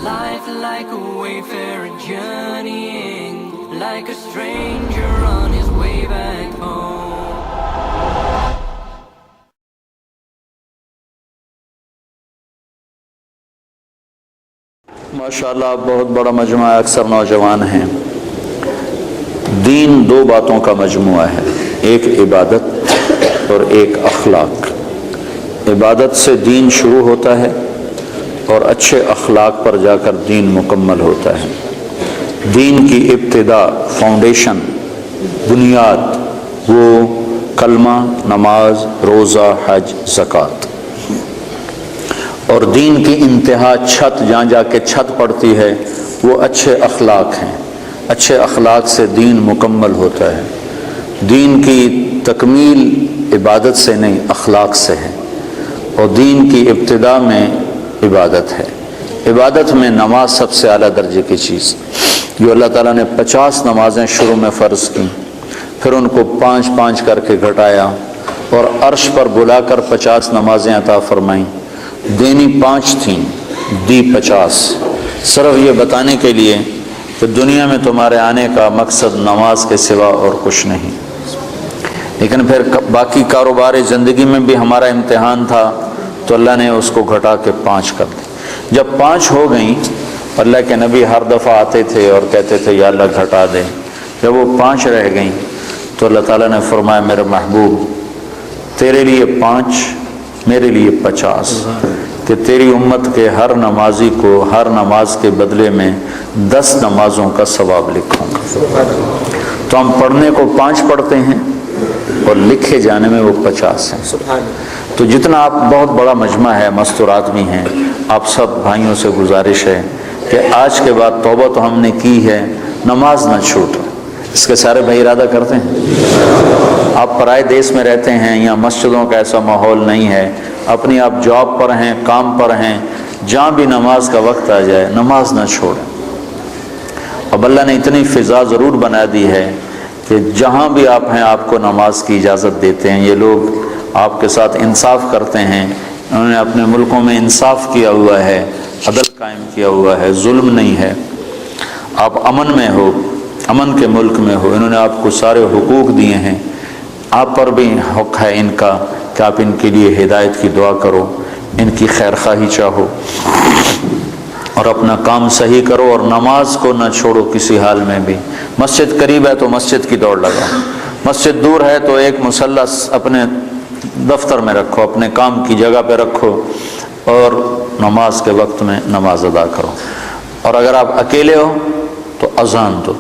Life like a wayfarer journeying, like a stranger on his way back home. ماشاءاللہ بہت بڑا مجموعہ ہے، اکثر نوجوان ہیں۔ دین دو باتوں کا مجموعہ ہے، ایک عبادت اور ایک اخلاق۔ عبادت سے دین شروع ہوتا ہے اور اچھے اخلاق پر جا کر دین مکمل ہوتا ہے۔ دین کی ابتدا، فاؤنڈیشن، بنیاد وہ کلمہ، نماز، روزہ، حج، زکوٰۃ، اور دین کی انتہا چھت، جہاں جا کے چھت پڑتی ہے وہ اچھے اخلاق ہیں۔ اچھے اخلاق سے دین مکمل ہوتا ہے۔ دین کی تکمیل عبادت سے نہیں، اخلاق سے ہے، اور دین کی ابتدا میں عبادت ہے۔ عبادت میں نماز سب سے اعلیٰ درجے کی چیز، جو اللہ تعالیٰ نے 50 نمازیں شروع میں فرض کی، پھر ان کو 5 کر کے گھٹایا اور عرش پر بلا کر 50 نمازیں عطا فرمائیں۔ دینی 5 تھیں، دی 50، صرف یہ بتانے کے لیے کہ دنیا میں تمہارے آنے کا مقصد نماز کے سوا اور کچھ نہیں۔ لیکن پھر باقی کاروبار زندگی میں بھی ہمارا امتحان تھا، تو اللہ نے اس کو گھٹا کے 5 کر دی۔ جب 5 ہو گئیں، اللہ کے نبی ہر دفعہ آتے تھے اور کہتے تھے یا اللہ گھٹا دے۔ جب وہ 5 رہ گئیں تو اللہ تعالیٰ نے فرمایا میرے محبوب تیرے لیے 5، میرے لیے 50، کہ تیری امت کے ہر نمازی کو ہر نماز کے بدلے میں 10 نمازوں کا ثواب لکھوں گا۔ تو ہم پڑھنے کو 5 پڑھتے ہیں اور لکھے جانے میں وہ 50 ہیں۔ تو جتنا آپ، بہت بڑا مجمع ہے، مستورات بھی ہیں، آپ سب بھائیوں سے گزارش ہے کہ آج کے بعد توبہ تو ہم نے کی ہے، نماز نہ چھوٹ۔ اس کے سارے بھائی ارادہ کرتے ہیں؟ آپ پرائے دیس میں رہتے ہیں، یا مسجدوں کا ایسا ماحول نہیں ہے، اپنی آپ جاب پر ہیں، کام پر ہیں، جہاں بھی نماز کا وقت آ جائے نماز نہ چھوڑیں۔ اب اللہ نے اتنی فضا ضرور بنا دی ہے کہ جہاں بھی آپ ہیں آپ کو نماز کی اجازت دیتے ہیں۔ یہ لوگ آپ کے ساتھ انصاف کرتے ہیں، انہوں نے اپنے ملکوں میں انصاف کیا ہوا ہے، عدل قائم کیا ہوا ہے، ظلم نہیں ہے۔ آپ امن میں ہو، امن کے ملک میں ہو، انہوں نے آپ کو سارے حقوق دیے ہیں، آپ پر بھی حق ہے ان کا کہ آپ ان کے لیے ہدایت کی دعا کرو، ان کی خیر خواہی چاہو، اور اپنا کام صحیح کرو، اور نماز کو نہ چھوڑو کسی حال میں بھی۔ مسجد قریب ہے تو مسجد کی دوڑ لگاؤ، مسجد دور ہے تو ایک مصلی اپنے دفتر میں رکھو، اپنے کام کی جگہ پہ رکھو، اور نماز کے وقت میں نماز ادا کرو۔ اور اگر آپ اکیلے ہو تو اذان دو،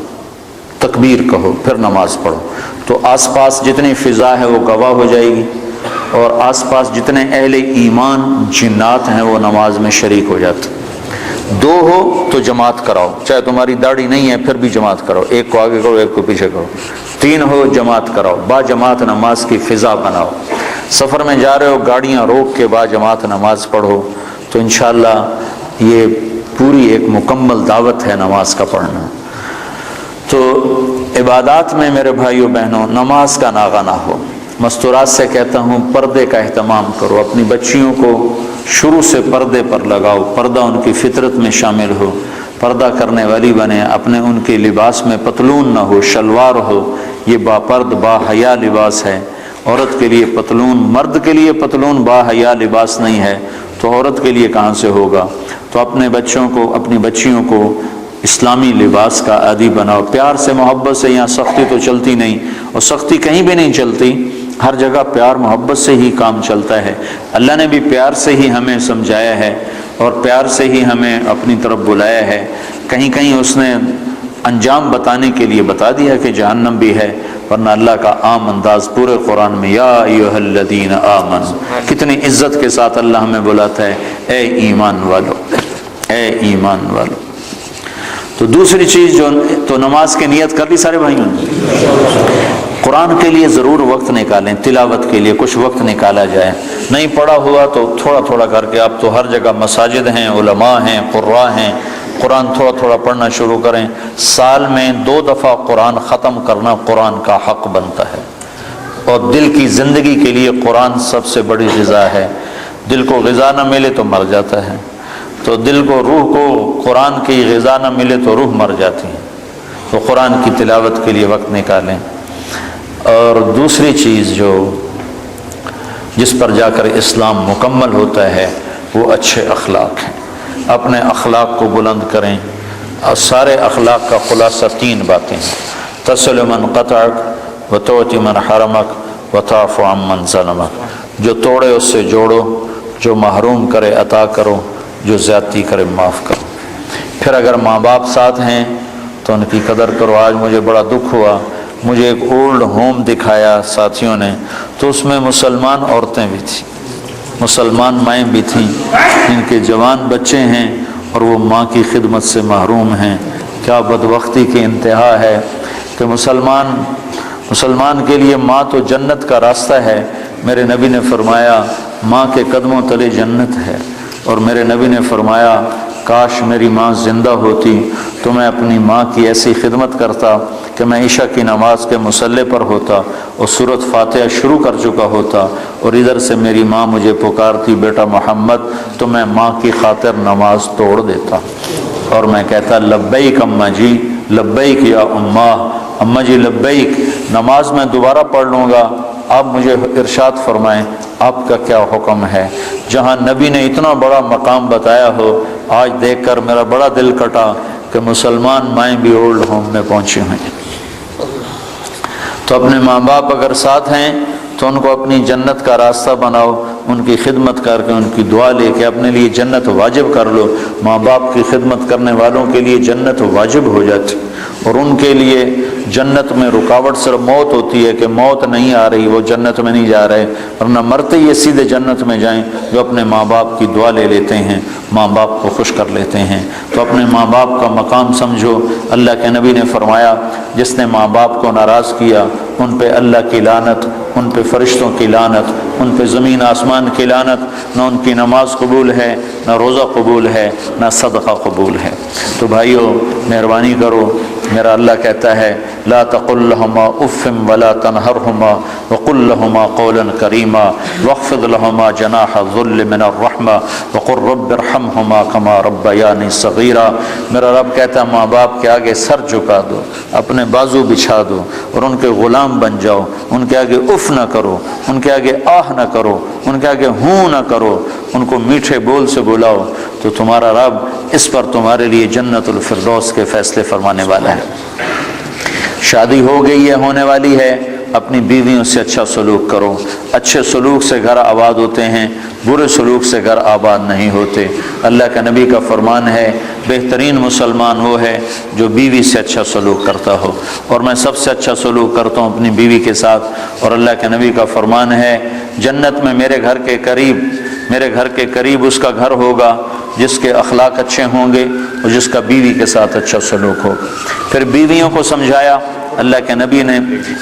تکبیر کہو، پھر نماز پڑھو، تو آس پاس جتنی فضا ہے وہ گواہ ہو جائے گی، اور آس پاس جتنے اہل ایمان جنات ہیں وہ نماز میں شریک ہو جاتے۔ 2 ہو تو جماعت کراؤ، چاہے تمہاری داڑھی نہیں ہے پھر بھی جماعت کرو، ایک کو آگے کرو ایک کو پیچھے کرو۔ 3 ہو جماعت کراؤ، با جماعت نماز کی فضا بناؤ۔ سفر میں جا رہے ہو گاڑیاں روک کے با جماعت نماز پڑھو، تو انشاءاللہ یہ پوری ایک مکمل دعوت ہے نماز کا پڑھنا۔ تو عبادات میں میرے بھائیوں بہنوں نماز کا ناغہ نہ ہو۔ مستورات سے کہتا ہوں پردے کا اہتمام کرو، اپنی بچیوں کو شروع سے پردے پر لگاؤ، پردہ ان کی فطرت میں شامل ہو، پردہ کرنے والی بنے، اپنے ان کے لباس میں پتلون نہ ہو، شلوار ہو۔ یہ با پرد با حیا لباس ہے۔ عورت کے لیے پتلون، مرد کے لیے پتلون با حیا لباس نہیں ہے، تو عورت کے لیے کہاں سے ہوگا؟ تو اپنے بچوں کو، اپنی بچیوں کو اسلامی لباس کا عادی بناؤ، پیار سے محبت سے۔ یہاں سختی تو چلتی نہیں، اور سختی کہیں بھی نہیں چلتی، ہر جگہ پیار محبت سے ہی کام چلتا ہے۔ اللہ نے بھی پیار سے ہی ہمیں سمجھایا ہے اور پیار سے ہی ہمیں اپنی طرف بلایا ہے۔ کہیں کہیں اس نے انجام بتانے کے لیے بتا دیا کہ جہنم بھی ہے، ورنہ اللہ کا عام انداز پورے قرآن میں یا ایھا الذین آمنوا، کتنی عزت کے ساتھ اللہ ہمیں بلاتا ہے، اے ایمان والو، اے ایمان والو۔ تو دوسری چیز جو، تو نماز کی نیت کر لی سارے بھائیوں نے؟ قرآن کے لیے ضرور وقت نکالیں، تلاوت کے لیے کچھ وقت نکالا جائے۔ نہیں پڑھا ہوا تو تھوڑا تھوڑا کر کے، اب تو ہر جگہ مساجد ہیں، علماء ہیں، قراء ہیں، قرآن تھوڑا تھوڑا پڑھنا شروع کریں۔ سال میں 2 دفعہ قرآن ختم کرنا قرآن کا حق بنتا ہے، اور دل کی زندگی کے لیے قرآن سب سے بڑی غذا ہے۔ دل کو غذا نہ ملے تو مر جاتا ہے۔ تو دل کو روح کو قرآن کی غذا نہ ملے تو روح مر جاتی ہے، تو قرآن کی تلاوت کے لیے وقت نکالیں۔ اور دوسری چیز جو جس پر جا کر اسلام مکمل ہوتا ہے وہ اچھے اخلاق ہیں۔ اپنے اخلاق کو بلند کریں، اور سارے اخلاق کا خلاصہ 3 باتیں ہیں: تصل من قطعک وتعطی من حرمک وتعفو عن من ظلمک۔ جو توڑے اس سے جوڑو، جو محروم کرے عطا کرو، جو زیادتی کرے معاف کرو۔ پھر اگر ماں باپ ساتھ ہیں تو ان کی قدر کرو۔ آج مجھے بڑا دکھ ہوا، مجھے ایک اولڈ ہوم دکھایا ساتھیوں نے، تو اس میں مسلمان عورتیں بھی تھیں، مسلمان مائیں بھی تھیں، جن کے جوان بچے ہیں اور وہ ماں کی خدمت سے محروم ہیں۔ کیا بدبختی کی انتہا ہے کہ مسلمان کے لیے ماں تو جنت کا راستہ ہے۔ میرے نبی نے فرمایا ماں کے قدموں تلے جنت ہے، اور میرے نبی نے فرمایا کاش میری ماں زندہ ہوتی تو میں اپنی ماں کی ایسی خدمت کرتا کہ میں عشاء کی نماز کے مصلی پر ہوتا اور سورۃ فاتحہ شروع کر چکا ہوتا، اور ادھر سے میری ماں مجھے پکارتی بیٹا محمد، تو میں ماں کی خاطر نماز توڑ دیتا اور میں کہتا لبیک اماں جی، لبیک یا اماں جی لبیک، نماز میں دوبارہ پڑھ لوں گا، آپ مجھے ارشاد فرمائیں آپ کا کیا حکم ہے۔ جہاں نبی نے اتنا بڑا مقام بتایا ہو، آج دیکھ کر میرا بڑا دل کٹا کہ مسلمان مائیں بھی اولڈ ہوم میں پہنچی ہوئی ہیں۔ تو اپنے ماں باپ اگر ساتھ ہیں تو ان کو اپنی جنت کا راستہ بناؤ، ان کی خدمت کر کے ان کی دعا لے کے اپنے لیے جنت واجب کر لو۔ ماں باپ کی خدمت کرنے والوں کے لیے جنت واجب ہو جاتی، اور ان کے لیے جنت میں رکاوٹ صرف موت ہوتی ہے کہ موت نہیں آ رہی، وہ جنت میں نہیں جا رہے، ورنہ مرتے ہی سیدھے جنت میں جائیں جو اپنے ماں باپ کی دعا لے لیتے ہیں، ماں باپ کو خوش کر لیتے ہیں۔ تو اپنے ماں باپ کا مقام سمجھو۔ اللہ کے نبی نے فرمایا جس نے ماں باپ کو ناراض کیا ان پہ اللہ کی لعنت، ان پہ فرشتوں کی لعنت، ان پہ زمین آسمان کی لعنت، نہ ان کی نماز قبول ہے، نہ روزہ قبول ہے، نہ صدقہ قبول ہے۔ تو بھائیو مہربانی کرو، میرا اللہ کہتا ہے لا تقل لهما اف ولا تنهرهما وقل لهما قولا كريما واخفض لهما جناح الذل من الرحمة وقل رب ارحمهما كما ربياني صغيرا۔ میرا رب کہتا ہے ماں باپ کے آگے سر جھکا دو، اپنے بازو بچھا دو اور ان کے غلام بن جاؤ، ان کے آگے اف نہ کرو، ان کے آگے آہ نہ کرو، ان کے آگے ہوں نہ کرو، ان کو میٹھے بول سے بلاؤ، تو تمہارا رب اس پر تمہارے لیے جنت الفردوس کے فیصلے فرمانے والا ہے۔ شادی ہو گئی ہے، ہونے والی ہے، اپنی بیویوں سے اچھا سلوک کرو۔ اچھے سلوک سے گھر آباد ہوتے ہیں، برے سلوک سے گھر آباد نہیں ہوتے۔ اللہ کے نبی کا فرمان ہے بہترین مسلمان وہ ہے جو بیوی سے اچھا سلوک کرتا ہو، اور میں سب سے اچھا سلوک کرتا ہوں اپنی بیوی کے ساتھ۔ اور اللہ کے نبی کا فرمان ہے جنت میں میرے گھر کے قریب اس کا گھر ہوگا جس کے اخلاق اچھے ہوں گے اور جس کا بیوی کے ساتھ اچھا سلوک ہوگا۔ پھر بیویوں کو سمجھایا۔ اللہ کے نبی نے،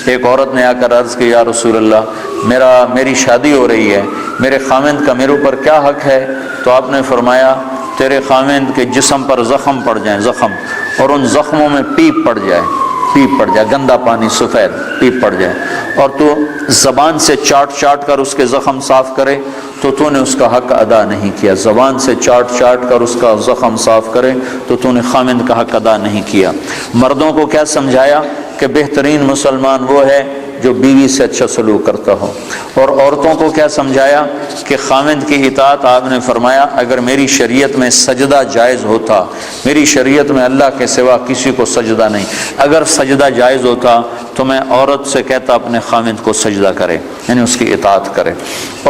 ایک عورت نے آ کر عرض کی یا رسول اللہ میری شادی ہو رہی ہے، میرے خاوند کا میرے اوپر کیا حق ہے؟ تو آپ نے فرمایا تیرے خاوند کے جسم پر زخم پڑ جائیں، زخم، اور ان زخموں میں پیپ پڑ جائے، گندا پانی سفید پیپ پڑ جائے، اور تو زبان سے چاٹ کر اس کے زخم صاف کرے تو نے اس کا حق ادا نہیں کیا۔ زبان سے چاٹ کر اس کا زخم صاف کرے تو نے خاوند کا حق ادا نہیں کیا۔ مردوں کو کیا سمجھایا کہ بہترین مسلمان وہ ہے جو بیوی سے اچھا سلوک کرتا ہو، اور عورتوں کو کیا سمجھایا کہ خاوند کی اطاعت، آپ نے فرمایا اگر میری شریعت میں سجدہ جائز ہوتا، میری شریعت میں اللہ کے سوا کسی کو سجدہ نہیں، اگر سجدہ جائز ہوتا تو میں عورت سے کہتا اپنے خاوند کو سجدہ کرے، یعنی اس کی اطاعت کرے۔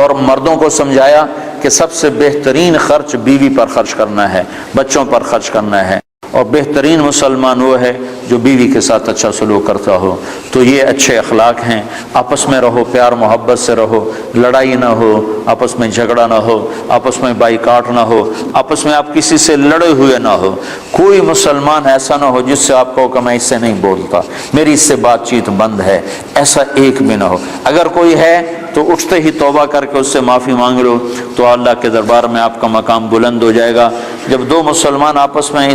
اور مردوں کو سمجھایا کہ سب سے بہترین خرچ بیوی پر خرچ کرنا ہے، بچوں پر خرچ کرنا ہے، اور بہترین مسلمان وہ ہے جو بیوی کے ساتھ اچھا سلوک کرتا ہو۔ تو یہ اچھے اخلاق ہیں۔ آپس میں رہو، پیار محبت سے رہو، لڑائی نہ ہو، آپس میں جھگڑا نہ ہو، آپس میں بائیکاٹ نہ ہو، آپس میں آپ کسی سے لڑے ہوئے نہ ہو۔ کوئی مسلمان ایسا نہ ہو جس سے آپ کہو کہ میں اس سے نہیں بولتا، میری اس سے بات چیت بند ہے، ایسا ایک بھی نہ ہو۔ اگر کوئی ہے تو اٹھتے ہی توبہ کر کے اس سے معافی مانگ لو، تو اللہ کے دربار میں آپ کا مقام بلند ہو جائے گا۔ جب دو مسلمان آپس میں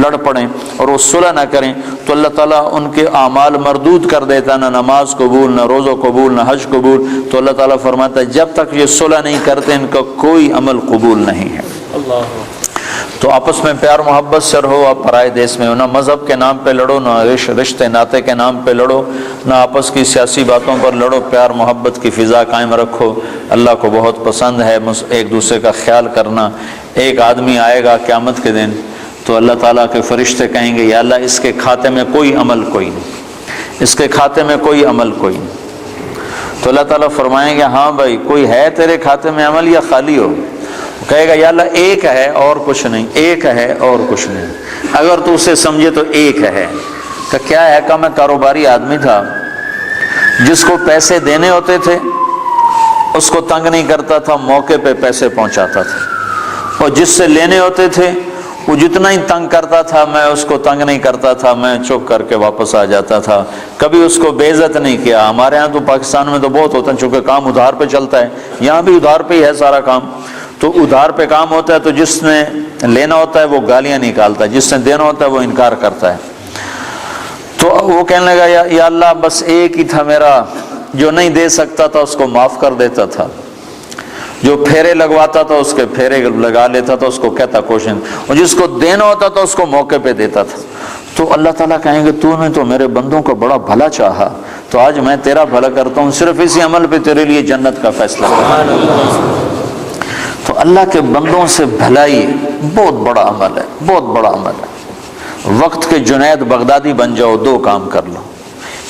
لڑ پڑیں اور وہ صلح نہ کریں تو اللہ تعالیٰ ان کے اعمال مردود کر دیتا، نہ نماز قبول، نہ روزہ قبول، نہ حج قبول۔ تو اللہ تعالیٰ فرماتا ہے جب تک یہ صلح نہیں کرتے ان کا کوئی عمل قبول نہیں ہے۔ تو آپس میں پیار محبت سے رہو. آپ پرائے دیس میں ہو, نہ مذہب کے نام پہ لڑو, نہ رشتے ناطے کے نام پہ لڑو, نہ آپس کی سیاسی باتوں پر لڑو. پیار محبت کی فضا قائم رکھو. اللہ کو بہت پسند ہے ایک دوسرے کا خیال کرنا. ایک آدمی آئے گا قیامت کے دن تو اللہ تعالیٰ کے فرشتے کہیں گے یا اللہ اس کے کھاتے میں کوئی عمل کوئی نہیں, اس کے کھاتے میں کوئی عمل کوئی نہیں. تو اللہ تعالیٰ فرمائیں گے ہاں بھائی کوئی ہے تیرے کھاتے میں عمل یا خالی ہو؟ کہے گا یا اللہ ایک ہے اور کچھ نہیں, ایک ہے اور کچھ نہیں. اگر تو اسے سمجھے تو ایک ہے. کہ کیا ہے؟ کہ میں کاروباری آدمی تھا, جس کو پیسے دینے ہوتے تھے اس کو تنگ نہیں کرتا تھا, موقع پہ پیسے پہنچاتا تھا, اور جس سے لینے ہوتے تھے وہ جتنا ہی تنگ کرتا تھا میں اس کو تنگ نہیں کرتا تھا, میں چپ کر کے واپس آ جاتا تھا. کبھی اس کو بے عزت نہیں کیا. ہمارے ہاں تو پاکستان میں تو بہت ہوتا ہے, چونکہ کام ادھار پہ چلتا ہے, یہاں بھی ادھار پہ ہی ہے سارا کام. تو ادھار پہ کام ہوتا ہے تو جس نے لینا ہوتا ہے وہ گالیاں نکالتا ہے, جس نے دینا ہوتا ہے وہ انکار کرتا ہے. تو وہ کہنے لگا یا اللہ بس ایک ہی تھا میرا, جو نہیں دے سکتا تھا اس کو معاف کر دیتا تھا, جو پھیرے لگواتا تھا اس کے پھیرے لگا لیتا تھا, اس کو کہتا کوشن, اور جس کو دینا ہوتا تھا اس کو موقع پہ دیتا تھا. تو اللہ تعالیٰ کہیں گے تو نے تو میرے بندوں کا بڑا بھلا چاہا, تو آج میں تیرا بھلا کرتا ہوں, صرف اسی عمل پہ تیرے لیے جنت کا فیصلہ کرتا. تو اللہ کے بندوں سے بھلائی بہت بڑا عمل ہے, بہت بڑا عمل ہے. وقت کے جنید بغدادی بن جاؤ, دو کام کر لو.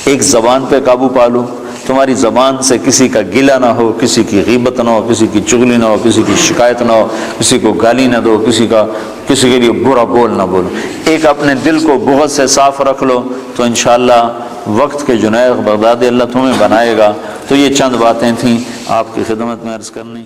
ایک زبان پہ قابو پا لو, تمہاری زبان سے کسی کا گلہ نہ ہو, کسی کی غیبت نہ ہو, کسی کی چغلی نہ ہو, کسی کی شکایت نہ ہو, کسی کو گالی نہ دو, کسی کے لیے برا بول نہ بولو. ایک اپنے دل کو بغض سے صاف رکھ لو, تو انشاءاللہ وقت کے جنید بغدادی اللہ تمہیں بنائے گا. تو یہ چند باتیں تھیں آپ کی خدمت میں عرض کرنی.